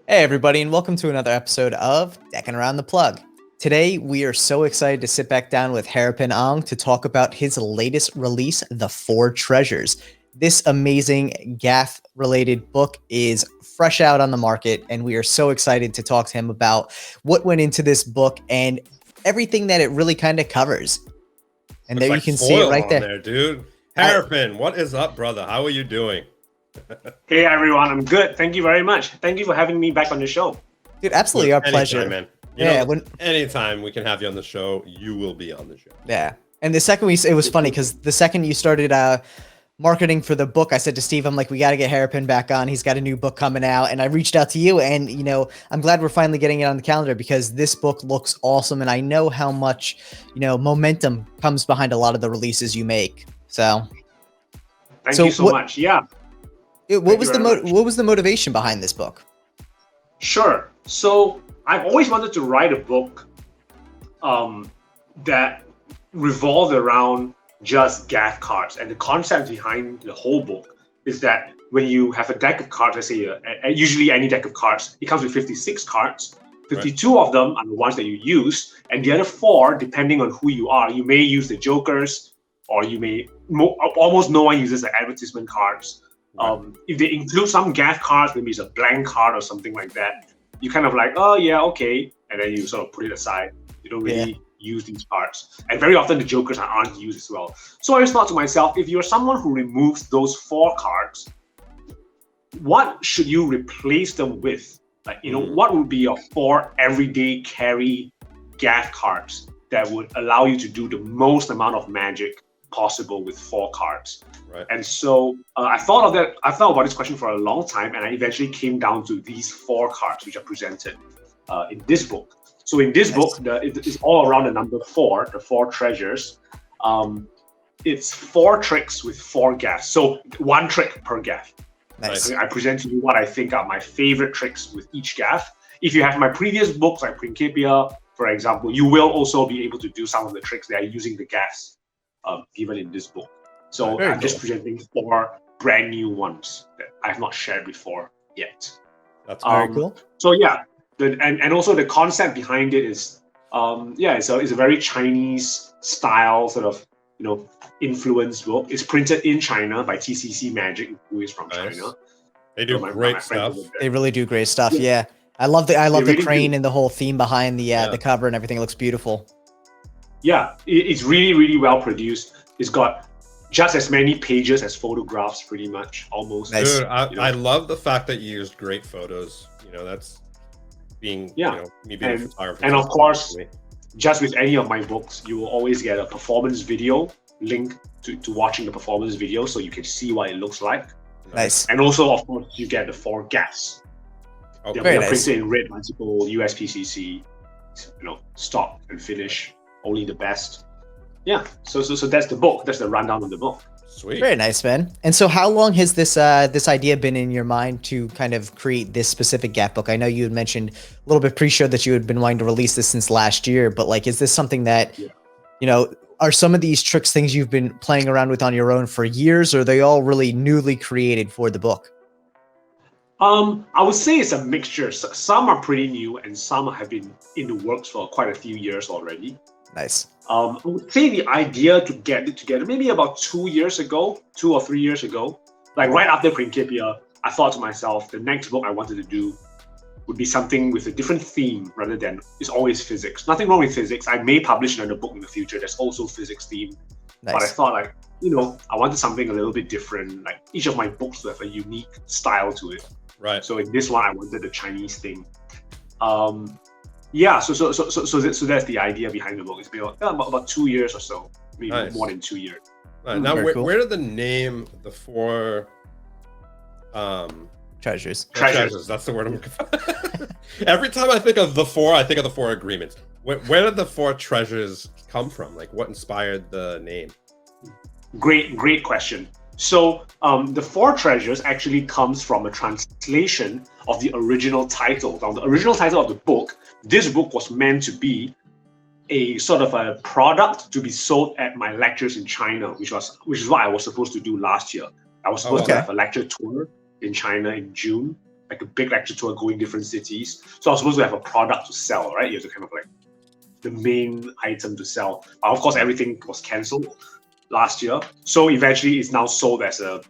Hey, everybody, and welcome to another episode of Deckin Around the Plug. Today, we are so excited to sit back down with Harapan Ong to talk about his latest release, The Four Treasures. This amazing GAF-related book is fresh out on the market, and we are so excited to talk to him about what went into this book and everything that it really kind of covers. And Looks there like you can see it right on there. Dude. Harapan, what is up, brother? How are you doing? Hey everyone, I'm good. Thank you very much. Thank you for having me back on the show. Dude, absolutely our pleasure. Anytime, man. Anytime we can have you on the show, you will be on the show. Yeah. And the second it was funny because the second you started marketing for the book, I said to Steve, I'm like, we got to get Harapan back on. He's got a new book coming out. And I reached out to you, and, I'm glad we're finally getting it on the calendar because this book looks awesome. And I know how much, momentum comes behind a lot of the releases you make. So thank you so much. Yeah. What was the motivation behind this book? Sure. So I've always wanted to write a book that revolved around just gaff cards. And the concept behind the whole book is that when you have a deck of cards, let's say usually any deck of cards, it comes with 56 cards. 52 of them are the ones that you use, and the other 4, depending on who you are, you may use the jokers, or you may almost no one uses the advertisement cards. If they include some gaff cards, maybe it's a blank card or something like that, you kind of like, oh yeah, okay, and then you sort of put it aside. You don't really use these cards, and very often the jokers aren't used as well. So I just thought to myself, if you're someone who removes those 4 cards, what should you replace them with? Like, what would be your 4 everyday carry gaff cards that would allow you to do the most amount of magic possible with 4 cards? Right. And so I thought about this question for a long time, and I eventually came down to these 4 cards which are presented in this book. So in this book, it's all around the number 4, the 4 treasures. It's 4 tricks with 4 gaffs. So 1 trick per gaff. Nice. I present to you what I think are my favorite tricks with each gaff. If you have my previous books like Principia, for example, you will also be able to do some of the tricks that are using the gaffs given in this book. So I'm just presenting 4 brand new ones that I have not shared before yet. That's very cool. So yeah, and also the concept behind it is, it's a very Chinese style sort of, influenced book. It's printed in China by TCC Magic, who is from China. They do great stuff. They really do great stuff. Yeah. I love the crane do. And the whole theme behind the cover and everything. It looks beautiful. Yeah, it's really, really well produced. It's got just as many pages as photographs, pretty much, almost. Nice. Dude, I love the fact that you used great photos. That's being, me being a photographer. And of course, just with any of my books, you will always get a performance video link to watching the performance video, so you can see what it looks like. Nice. And also, of course, you get the 4 gaffs. Okay. They're nice. printed in red, multiple USPCC, stock and finish, only the best. Yeah, so that's the book. That's the rundown of the book. Sweet. Very nice, man. And so how long has this idea been in your mind to kind of create this specific gaff book? I know you had mentioned a little bit pre-show that you had been wanting to release this since last year, but like, is this something that, are some of these tricks things you've been playing around with on your own for years, or are they all really newly created for the book? I would say it's a mixture. Some are pretty new, and some have been in the works for quite a few years already. Nice. I would say the idea to get it together maybe about 2 or 3 years ago, like right after Principia, I thought to myself, the next book I wanted to do would be something with a different theme rather than it's always physics. Nothing wrong with physics. I may publish another book in the future that's also physics themed. Nice. But I thought I wanted something a little bit different. Like each of my books to have a unique style to it. Right. So in this one, I wanted the Chinese thing. So that's the idea behind the book. It's been about 2 years or so, maybe more than 2 years. Right. Now, where did the name the 4 treasures? That's the word I'm looking for. Every time I think of the 4, I think of the 4 agreements. Where did the 4 treasures come from? Like, what inspired the name? Great question. So the 4 treasures actually comes from a translation of the original title. Now, the original title of the book, this book was meant to be a sort of a product to be sold at my lectures in China, which is what I was supposed to do last year. I was supposed to have a lecture tour in China in June, like a big lecture tour going different cities. So I was supposed to have a product to sell, right? You have to kind of like the main item to sell. Of course, everything was cancelled last year. So eventually it's now sold as a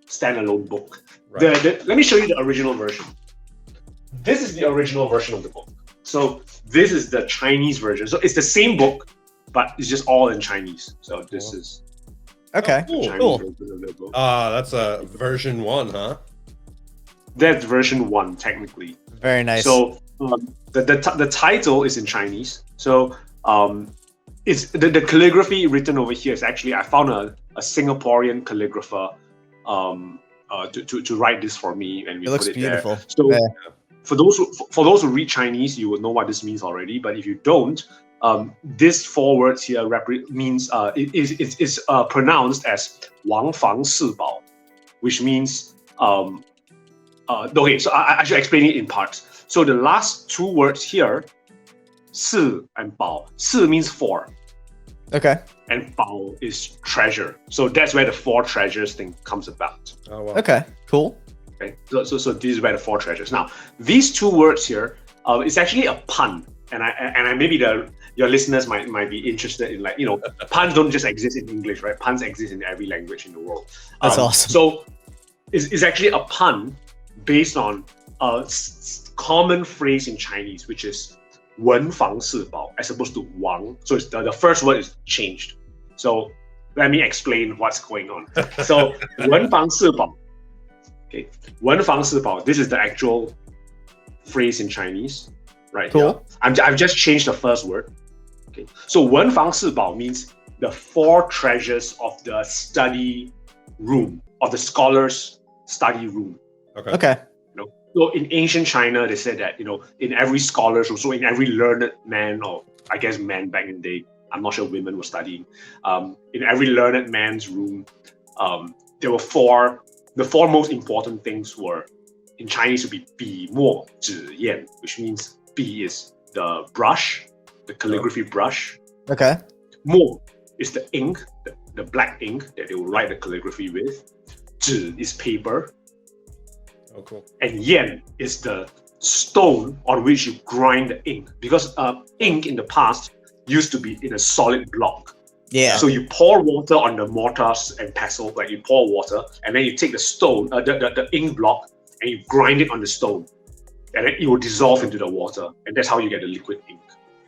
standalone book. Right. Let me show you the original version. This is the original version of the book. So this is the Chinese version. So it's the same book, but it's just all in Chinese. So this is Okay. Oh, Chinese cool. version of the book. That's a version 1, huh? That's version 1 technically. Very nice. So the title is in Chinese. So it's the calligraphy written over here is actually I found a Singaporean calligrapher to write this for me, and we it looks put it beautiful. there. So Yeah. for those who read Chinese, you will know what this means already. But if you don't, this 4 words here means it's pronounced as 王房四宝, which means okay. So I should explain it in parts. So the last 2 words here, 四 and 宝. 四 means 4, Okay. and 宝 is treasure. So that's where the 4 treasures thing comes about. Oh, wow. Okay. Cool. Okay, so this is where the 4 treasures. Now, these 2 words here, it's actually a pun, and I maybe your listeners might be interested in, like, you know, puns don't just exist in English, right? Puns exist in every language in the world. That's awesome. So it's actually a pun based on a common phrase in Chinese, which is 文房四宝 as opposed to 王. So it's the first word is changed. So let me explain what's going on. So 文房四宝. Okay, 文房四宝. This is the actual phrase in Chinese, right? Cool. Yeah. I've just changed the first word. Okay, so 文房四宝 means the 4 treasures of the study room, of the scholar's study room. Okay. Okay. You know, so in ancient China, they said that, you know, in every scholar's room, so in every learned man, or I guess men back in the day, I'm not sure women were studying. In every learned man's room, there were 4. The 4 most important things were, in Chinese, would be 笔墨纸砚, which means 笔 is the brush, the calligraphy brush. Okay. 墨 is the ink, the black ink that they will write the calligraphy with. 纸 is paper. Oh, cool. And 砚 is the stone on which you grind the ink. Because ink in the past used to be in a solid block. Yeah. So you pour water on the mortar and pestle, like you pour water, and then you take the stone, the ink block, and you grind it on the stone, and then it will dissolve into the water, and that's how you get the liquid ink.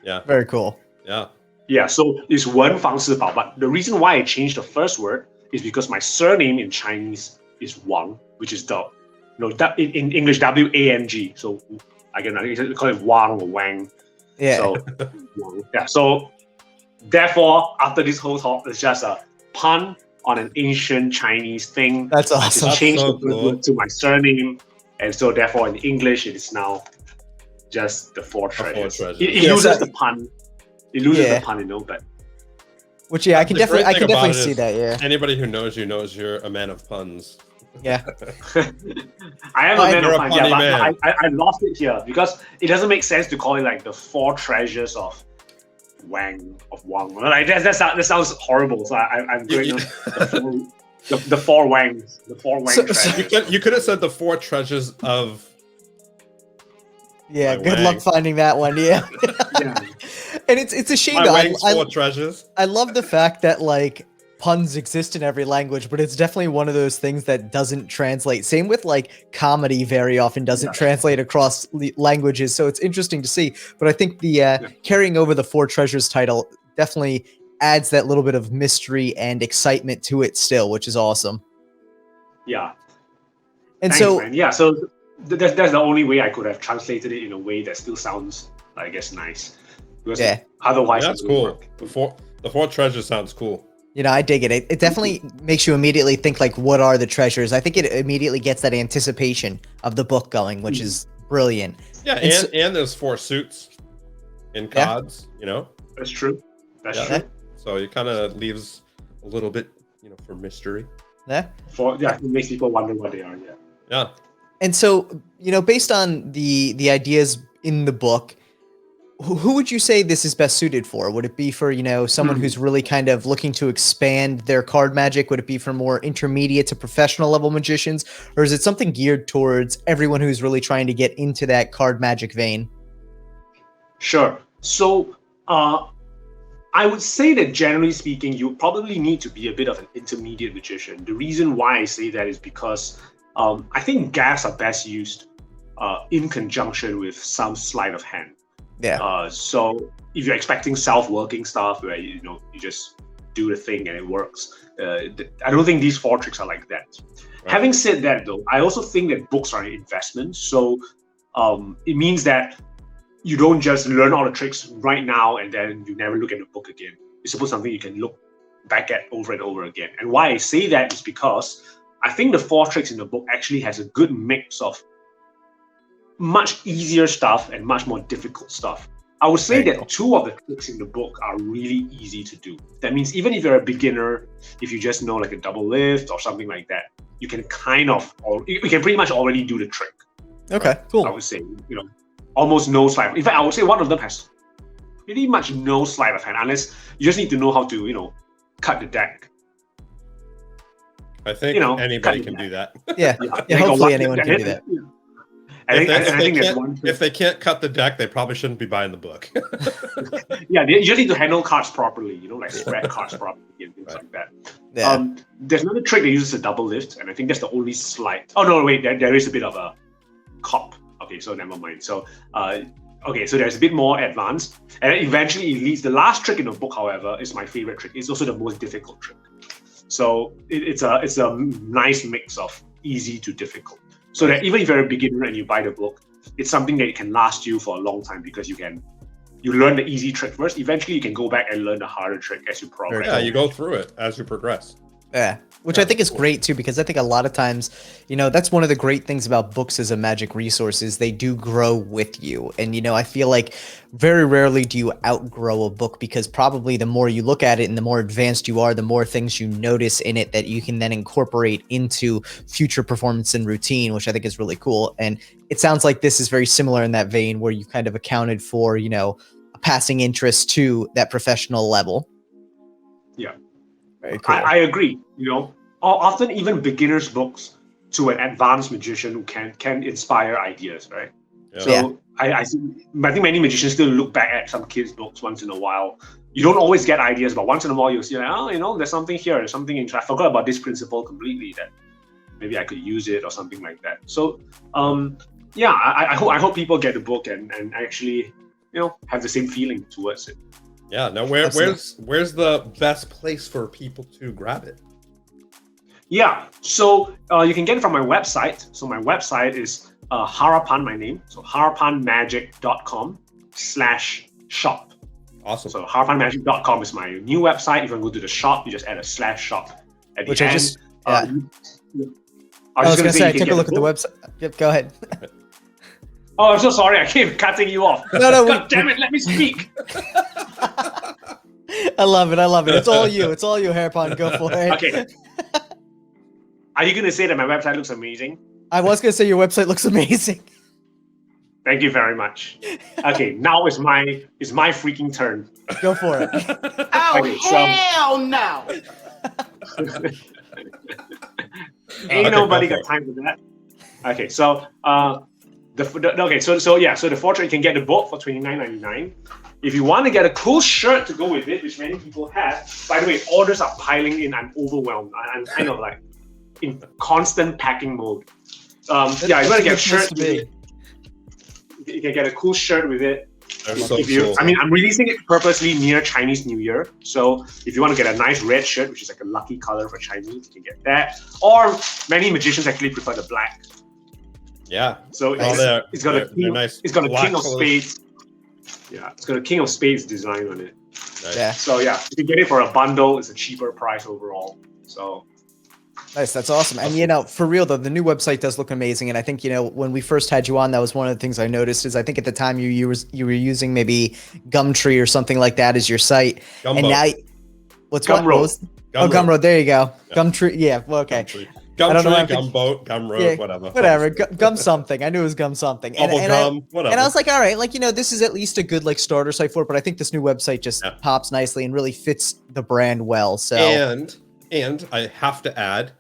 Yeah. Very cool. Yeah. Yeah, so it's 文房四宝, but the reason why I changed the first word is because my surname in Chinese is Wang, which is the, you know, in English Wang. So I can call it Wang or Wang. Yeah. So Wang. Yeah. So therefore, after this whole talk, it's just a pun on an ancient Chinese thing. That's I awesome. just changed so the first word to my surname, and so therefore in English it is now just the 4 treasures. treasures. It Yeah, loses so- the pun. It loses Yeah. the pun, you know, but Which I can The great definitely thing about it see is that. Yeah. Anybody who knows you knows you're a man of puns. Yeah. I am Oh, a man you're of a puns. Yeah, punny but man. I lost it here because it doesn't make sense to call it like the 4 treasures of Wang. Like that sounds horrible. So I'm doing the 4 Wangs. The 4 Wang So- treasures. You could have said the 4 treasures of. Yeah. My Good Wang. luck finding that one. Yeah. Yeah. And it's a shame My though. Wang's 4 treasures. I love the fact that like puns exist in every language, but it's definitely one of those things that doesn't translate. Same with like comedy very often doesn't Yeah. translate across languages. So it's interesting to see. But I think the carrying over the 4 treasures title definitely adds that little bit of mystery and excitement to it still, which is awesome. Yeah. And Thanks, so man. Yeah, so that's the only way I could have translated it in a way that still sounds, I guess, nice. Because Yeah. otherwise, That's it wouldn't cool. work. The 4 treasures sounds cool. you know, I dig it. It definitely makes you immediately think like, what are the treasures? I think it immediately gets that anticipation of the book going, which is brilliant. Yeah, And so- and there's 4 suits in Yeah. cards, you know? That's true. That's Yeah. true. So it kind of leaves a little bit, you know, for mystery. Yeah. It makes people wonder what they are. Yeah. Yeah. And so, you know, based on the ideas in the book, who would you say this is best suited for? Would it be for, someone who's really kind of looking to expand their card magic? Would it be for more intermediate to professional level magicians? Or is it something geared towards everyone who's really trying to get into that card magic vein? Sure. So I would say that generally speaking, you probably need to be a bit of an intermediate magician. The reason why I say that is because I think gaffs are best used in conjunction with some sleight of hand. Yeah. So if you're expecting self-working stuff where you just do the thing and it works, I don't think these 4 tricks are like that. Right. Having said that, though, I also think that books are an investment. So it means that you don't just learn all the tricks right now and then you never look at the book again. It's supposed to be something you can look back at over and over again. And why I say that is because I think the 4 tricks in the book actually has a good mix of much easier stuff and much more difficult stuff. I would say that 2 of the tricks in the book are really easy to do. That means even if you're a beginner, if you just know like a double lift or something like that, you can you can pretty much already do the trick. Okay, cool. I would say, almost no sleight. In fact, I would say one of them has pretty much no sleight of hand, unless you just need to know how to, cut the deck. I think anybody can do that. Yeah, hopefully anyone can do that. If they can't cut the deck, they probably shouldn't be buying the book. Yeah, you just need to handle cards properly, like spread cards properly and things like that. Yeah. There's another trick that uses a double lift, and I think that's the only slight. Oh no, wait, there is a bit of a cop. Okay, so never mind. So so there's a bit more advanced, and eventually it leads. The last trick in the book, however, is my favorite trick. It's also the most difficult trick. So it's a nice mix of easy to difficult. So that even if you're a beginner and you buy the book, it's something that can last you for a long time because you learn the easy trick first. Eventually, you can go back and learn the harder trick as you progress. Yeah, you go through it as you progress. Yeah, which I think is great too, because I think a lot of times, that's one of the great things about books as a magic resource is they do grow with you. And, I feel like very rarely do you outgrow a book because probably the more you look at it and the more advanced you are, the more things you notice in it that you can then incorporate into future performance and routine, which I think is really cool. And it sounds like this is very similar in that vein where you kind of accounted for, a passing interest to that professional level. Yeah. Very cool. I agree. Often even beginners' books to an advanced magician who can inspire ideas, right? Yeah. So I think many magicians still look back at some kids' books once in a while. You don't always get ideas, but once in a while you'll see, there's something here, there's something interesting. I forgot about this principle completely that maybe I could use it or something like that. So I hope people get the book and actually have the same feeling towards it. Yeah. Now, where's the best place for people to grab it? Yeah. So you can get it from my website. So my website is Harapan, my name. So harapanmagic.com/shop. Awesome. So harapanmagic.com is my new website. If you want to go to the shop, you just add a /shop at the end. I was going to say, I took a look at the website. Yep, go ahead. Oh, I'm so sorry. I keep cutting you off. No. God damn it. Let me speak. I love it. It's all you, Harapan. Go for it. Okay. Are you going to say that my website looks amazing? I was going to say your website looks amazing. Thank you very much. Okay, now it's my freaking turn. Go for it. Hell no! Ain't nobody got time for that. Okay, so the 4 trick, you can get the book for $29.99. If you want to get a cool shirt to go with it, which many people have. By the way, orders are piling in. I'm overwhelmed. I'm kind of like in constant packing mode. You want to get a shirt. You can get a cool shirt with it. Cool. I'm releasing it purposely near Chinese New Year. So if you want to get a nice red shirt, which is like a lucky color for Chinese, you can get that. Or many magicians actually prefer the black. Yeah. So it's got a king of spades. Yeah, it's got a king of spades design on it. Nice. Yeah. So you can get it for a bundle. It's a cheaper price overall. So nice, that's awesome. And for real though, the new website does look amazing. And I think when we first had you on, that was one of the things I noticed. Is I think at the time you were using maybe Gumtree or something like that as your site. Gumbo. And now, Gumroad. Gumroad. There you go. Yeah. Gumtree. Yeah. Well, okay. Gum don't know tree, why I'm gum boat, gum road, Yeah, whatever. whatever. Gum something. I knew it was gum something. Bubble gum, whatever. And I was like, all right, like, this is at least a good like starter site for it. But I think this new website just pops nicely and really fits the brand well. So and I have to add,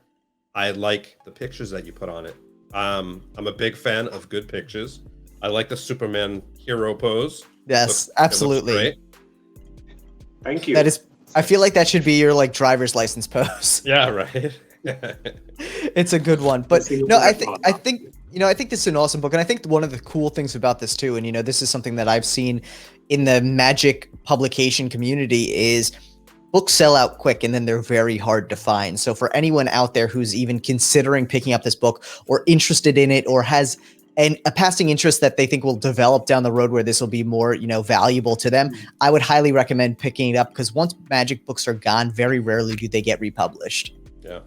I like the pictures that you put on it. I'm a big fan of good pictures. I like the Superman hero pose. Yes, absolutely. It looks great. Thank you. That is, I feel like that should be your like driver's license pose. Yeah, right. It's a good one. But no, I think this is an awesome book. And I think one of the cool things about this too, and this is something that I've seen in the Magic publication community, is books sell out quick and then they're very hard to find. So for anyone out there who's even considering picking up this book or interested in it or has a passing interest that they think will develop down the road where this will be more, valuable to them, I would highly recommend picking it up, because once Magic books are gone, very rarely do they get republished. Yeah.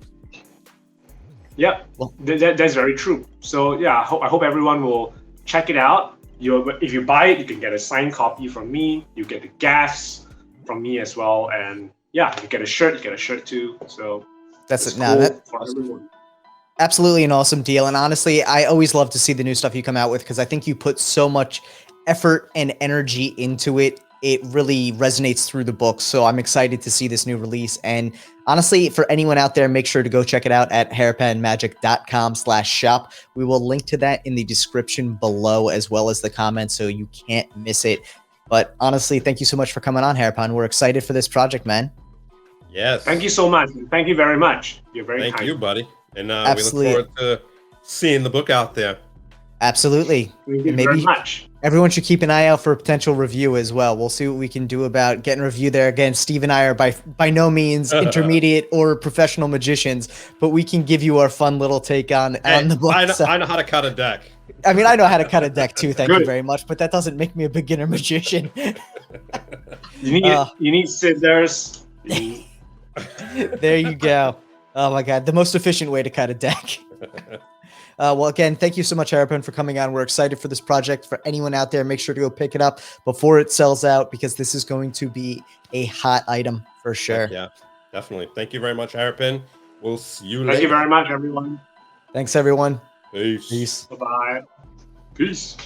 Yeah, that's very true. So yeah, I hope everyone will check it out. If you buy it, you can get a signed copy from me. You get the gaffs from me as well, and yeah, you get a shirt. You get a shirt too. So that's it. Cool for everyone. Absolutely an awesome deal. And honestly, I always love to see the new stuff you come out with, because I think you put so much effort and energy into it. It really resonates through the book. So I'm excited to see this new release. And honestly, for anyone out there, make sure to go check it out at harapanmagic.com/shop. We will link to that in the description below, as well as the comments, so you can't miss it. But honestly, thank you so much for coming on, Harapan. We're excited for this project, man. Yes. Thank you so much. Thank you very much. You're very kind. Thank you, buddy. And Absolutely. we look forward to seeing the book out there. Absolutely. Thank you very much. Everyone should keep an eye out for a potential review as well. We'll see what we can do about getting a review there. Again, Steve and I are by no means intermediate or professional magicians, but we can give you our fun little take on the book. I know how to cut a deck. I mean, I know how to cut a deck too. Thank you very much, but that doesn't make me a beginner magician. You need scissors. There you go. Oh my God, the most efficient way to cut a deck. Well, again, thank you so much, Harapan, for coming on. We're excited for this project. For anyone out there, make sure to go pick it up before it sells out, because this is going to be a hot item for sure. Yeah, definitely. Thank you very much, Harapan. We'll see you later. Thank you very much, everyone. Thanks, everyone. Peace. Peace. Bye-bye. Peace.